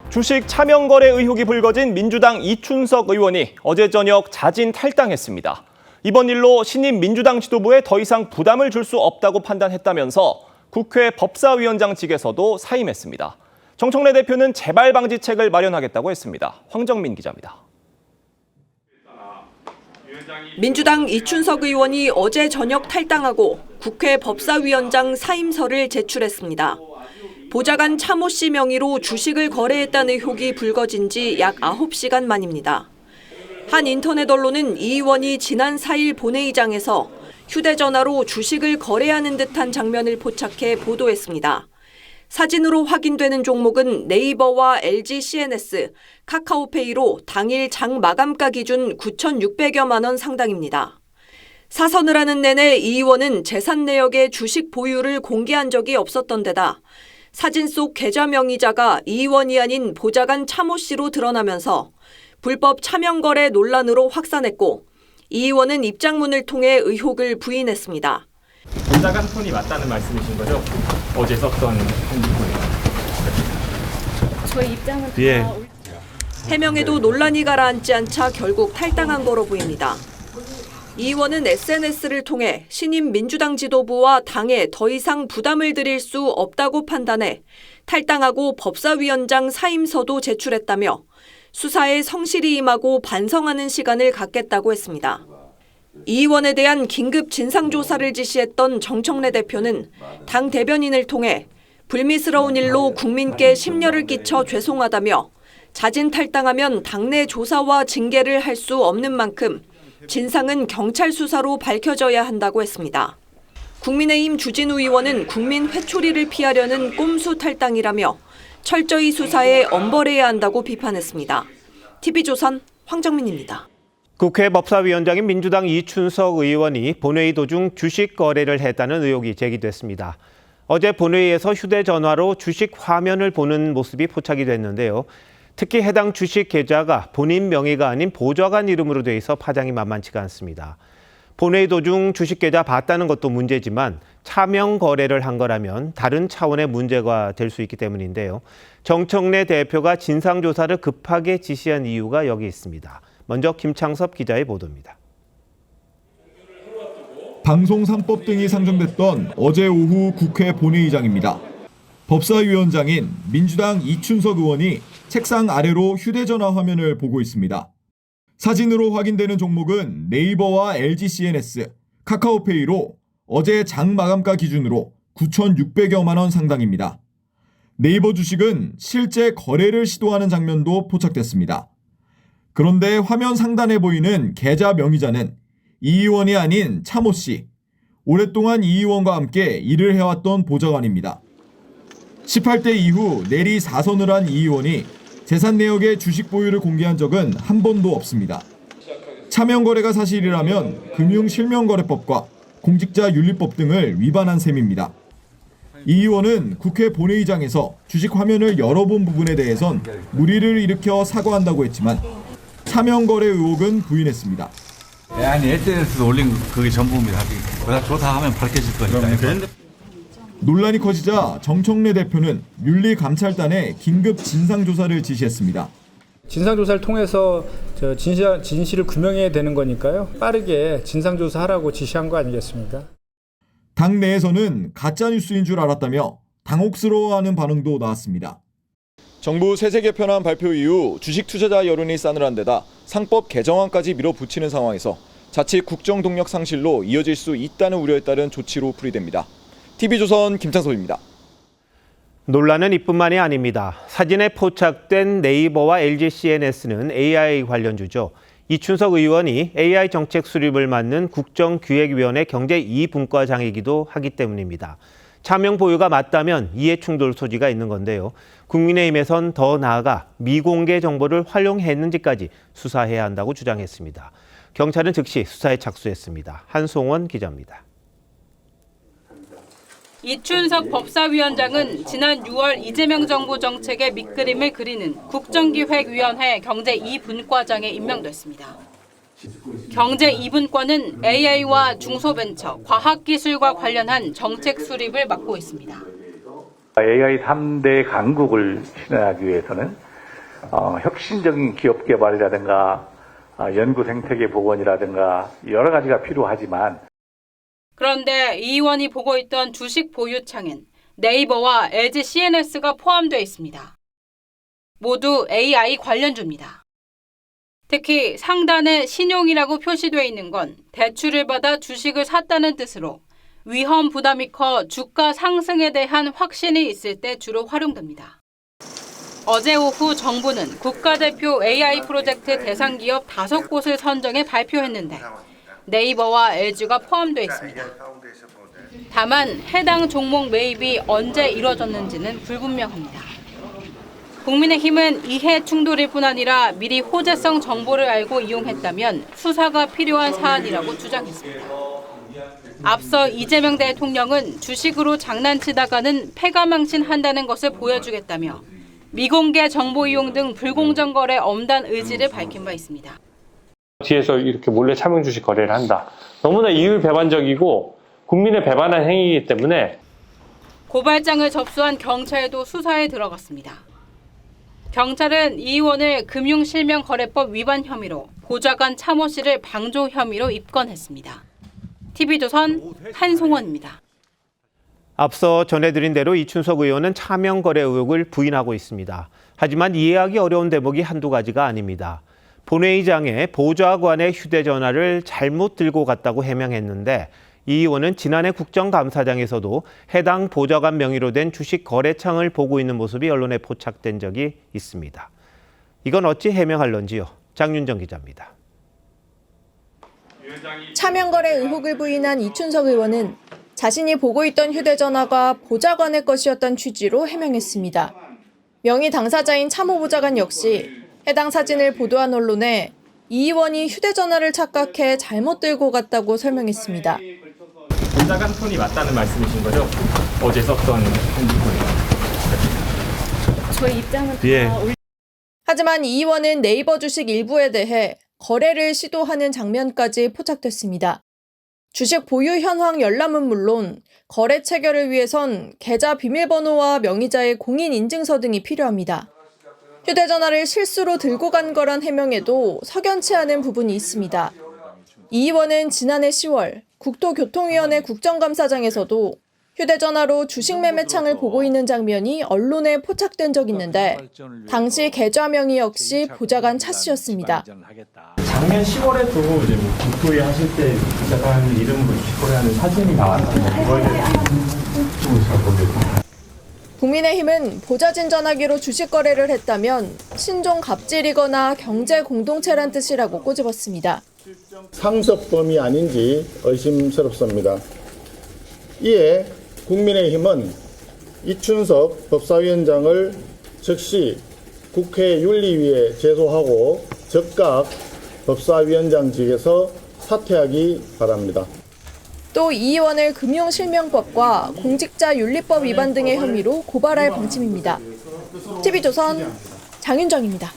주식 차명거래 의혹이 불거진 민주당 이춘석 의원이 어제 저녁 자진 탈당했습니다. 이번 일로 신임 민주당 지도부에 더 이상 부담을 줄 수 없다고 판단했다면서 국회 법사위원장 직에서도 사임했습니다. 정청래 대표는 재발 방지책을 마련하겠다고 했습니다. 황정민 기자입니다. 민주당 이춘석 의원이 어제 저녁 탈당하고 국회 법사위원장 사임서를 제출했습니다. 보좌관 차모 씨 명의로 주식을 거래했다는 의혹이 불거진 지 약 9시간 만입니다. 한 인터넷 언론은 이 의원이 지난 4일 본회의장에서 휴대전화로 주식을 거래하는 듯한 장면을 포착해 보도했습니다. 사진으로 확인되는 종목은 네이버와 LG CNS, 카카오페이로 당일 장 마감가 기준 9,600여만 원 상당입니다. 사선을 하는 내내 이 의원은 재산 내역의 주식 보유를 공개한 적이 없었던 데다 사진 속 계좌 명의자가 이 의원이 아닌 보좌관 차모 씨로 드러나면서 불법 차명거래 논란으로 확산했고 이 의원은 입장문을 통해 의혹을 부인했습니다. 보좌관 톤이 맞다는 말씀이신 거죠? 어제 썼던 핸드폰이. 저희 입장은 다 해명에도 논란이 가라앉지 않자 결국 탈당한 거로 보입니다. 이 의원은 SNS를 통해 신임 민주당 지도부와 당에 더 이상 부담을 드릴 수 없다고 판단해 탈당하고 법사위원장 사임서도 제출했다며 수사에 성실히 임하고 반성하는 시간을 갖겠다고 했습니다. 이 의원에 대한 긴급 진상조사를 지시했던 정청래 대표는 당 대변인을 통해 불미스러운 일로 국민께 심려를 끼쳐 죄송하다며 자진 탈당하면 당내 조사와 징계를 할 수 없는 만큼 진상은 경찰 수사로 밝혀져야 한다고 했습니다. 국민의힘 주진우 의원은 국민 회초리를 피하려는 꼼수 탈당이라며 철저히 수사에 엄벌해야 한다고 비판했습니다. TV조선 황정민입니다. 국회 법사위원장인 민주당 이춘석 의원이 본회의 도중 주식 거래를 했다는 의혹이 제기됐습니다. 어제 본회의에서 휴대전화로 주식 화면을 보는 모습이 포착이 됐는데요. 특히 해당 주식 계좌가 본인 명의가 아닌 보좌관 이름으로 돼 있어 파장이 만만치가 않습니다. 본회의 도중 주식 계좌 봤다는 것도 문제지만 차명 거래를 한 거라면 다른 차원의 문제가 될 수 있기 때문인데요. 정청래 대표가 진상조사를 급하게 지시한 이유가 여기 있습니다. 먼저 김창섭 기자의 보도입니다. 방송상법 등이 상정됐던 어제 오후 국회 본회의장입니다. 법사위원장인 민주당 이춘석 의원이 책상 아래로 휴대전화 화면을 보고 있습니다. 사진으로 확인되는 종목은 네이버와 LG CNS, 카카오페이로 어제 장 마감가 기준으로 9,600여만 원 상당입니다. 네이버 주식은 실제 거래를 시도하는 장면도 포착됐습니다. 그런데 화면 상단에 보이는 계좌 명의자는 이 의원이 아닌 차모 씨, 오랫동안 이 의원과 함께 일을 해왔던 보좌관입니다. 18대 이후 내리 4선을 한 이 의원이 재산 내역의 주식 보유를 공개한 적은 한 번도 없습니다. 차명 거래가 사실이라면 금융실명거래법과 공직자윤리법 등을 위반한 셈입니다. 이 의원은 국회 본회의장에서 주식 화면을 열어본 부분에 대해선 물의를 일으켜 사과한다고 했지만 차명 거래 의혹은 부인했습니다. 아니 SNS에 올린 그게 전부입니다. 조사하면 밝혀질 거니까요. 논란이 커지자 정청래 대표는 윤리감찰단에 긴급 진상조사를 지시했습니다. 진상조사를 통해서 진실을 규명해야 되는 거니까요. 빠르게 진상조사하라고 지시한 거 아니겠습니까? 당 내에서는 가짜뉴스인 줄 알았다며 당혹스러워하는 반응도 나왔습니다. 정부 세제 개편안 발표 이후 주식 투자자 여론이 싸늘한 데다 상법 개정안까지 밀어붙이는 상황에서 자칫 국정 동력 상실로 이어질 수 있다는 우려에 따른 조치로 풀이됩니다. TV조선 김창섭입니다. 논란은 이뿐만이 아닙니다. 사진에 포착된 네이버와 LG CNS는 AI 관련주죠. 이춘석 의원이 AI 정책 수립을 맡는 국정기획위원회 경제2분과장이기도 하기 때문입니다. 차명 보유가 맞다면 이해충돌 소지가 있는 건데요. 국민의힘에선 더 나아가 미공개 정보를 활용했는지까지 수사해야 한다고 주장했습니다. 경찰은 즉시 수사에 착수했습니다. 한송원 기자입니다. 이춘석 법사위원장은 지난 6월 이재명 정부 정책의 밑그림을 그리는 국정기획위원회 경제2분과장에 임명됐습니다. 경제2분과는 AI와 중소벤처, 과학기술과 관련한 정책 수립을 맡고 있습니다. AI 3대 강국을 실현하기 위해서는 혁신적인 기업 개발이라든가 연구 생태계 복원이라든가 여러 가지가 필요하지만 그런데 이 의원이 보고 있던 주식 보유창엔 네이버와 LG CNS가 포함되어 있습니다. 모두 AI 관련주입니다. 특히 상단에 신용이라고 표시되어 있는 건 대출을 받아 주식을 샀다는 뜻으로 위험 부담이 커 주가 상승에 대한 확신이 있을 때 주로 활용됩니다. 어제 오후 정부는 국가대표 AI 프로젝트 대상 기업 5곳을 선정해 발표했는데 네이버와 LG가 포함되어 있습니다. 다만 해당 종목 매입이 언제 이뤄졌는지는 불분명합니다. 국민의힘은 이해 충돌일 뿐 아니라 미리 호재성 정보를 알고 이용했다면 수사가 필요한 사안이라고 주장했습니다. 앞서 이재명 대통령은 주식으로 장난치다가는 패가망신한다는 것을 보여주겠다며 미공개 정보 이용 등 불공정 거래 엄단 의지를 밝힌 바 있습니다. 뒤에서 이렇게 몰래 차명 주식 거래를 한다. 너무나 이율 배반적이고 국민을 배반한 행위이기 때문에 고발장을 접수한 경찰도 수사에 들어갔습니다. 경찰은 이 의원을 금융실명거래법 위반 혐의로 보좌관 참호 씨를 방조 혐의로 입건했습니다. TV조선 한송원입니다. 앞서 전해드린 대로 이춘석 의원은 차명 거래 의혹을 부인하고 있습니다. 하지만 이해하기 어려운 대목이 한두 가지가 아닙니다. 본회의장에 보좌관의 휴대전화를 잘못 들고 갔다고 해명했는데 이 의원은 지난해 국정감사장에서도 해당 보좌관 명의로 된 주식 거래창을 보고 있는 모습이 언론에 포착된 적이 있습니다. 이건 어찌 해명할런지요? 장윤정 기자입니다. 차명 거래 의혹을 부인한 이춘석 의원은 자신이 보고 있던 휴대전화가 보좌관의 것이었던 취지로 해명했습니다. 명의 당사자인 참호 보좌관 역시 해당 사진을 보도한 언론에 이 의원이 휴대전화를 착각해 잘못 들고 갔다고 설명했습니다. 보좌관 톤이 맞다는 말씀이신 거죠? 어제 썼던 핸드폰이요. 저희 입장은 하지만 이 의원은 네이버 주식 일부에 대해 거래를 시도하는 장면까지 포착됐습니다. 주식 보유 현황 열람은 물론 거래 체결을 위해선 계좌 비밀번호와 명의자의 공인인증서 등이 필요합니다. 휴대전화를 실수로 들고 간 거란 해명에도 석연치 않은 부분이 있습니다. 이 의원은 지난해 10월 국토교통위원회 국정감사장에서도 휴대전화로 주식 매매창을 보고 있는 장면이 언론에 포착된 적 있는데 당시 계좌 명의 역시 보좌관 차 씨였습니다. 작년 10월에도 이제 국토위 하실 때 보좌관 이름으로 주식 거래하는 사진이 나왔는데 그거에 대해서 잘 모르겠어요. 국민의힘은 보좌진 전화기로 주식 거래를 했다면 신종 갑질이거나 경제 공동체란 뜻이라고 꼬집었습니다. 상습범이 아닌지 의심스럽습니다. 이에 국민의힘은 이춘석 법사위원장을 즉시 국회 윤리위에 제소하고 즉각 법사위원장직에서 사퇴하기 바랍니다. 또 이 의원을 금융실명법과 공직자윤리법 위반 등의 혐의로 고발할 방침입니다. TV조선 장윤정입니다.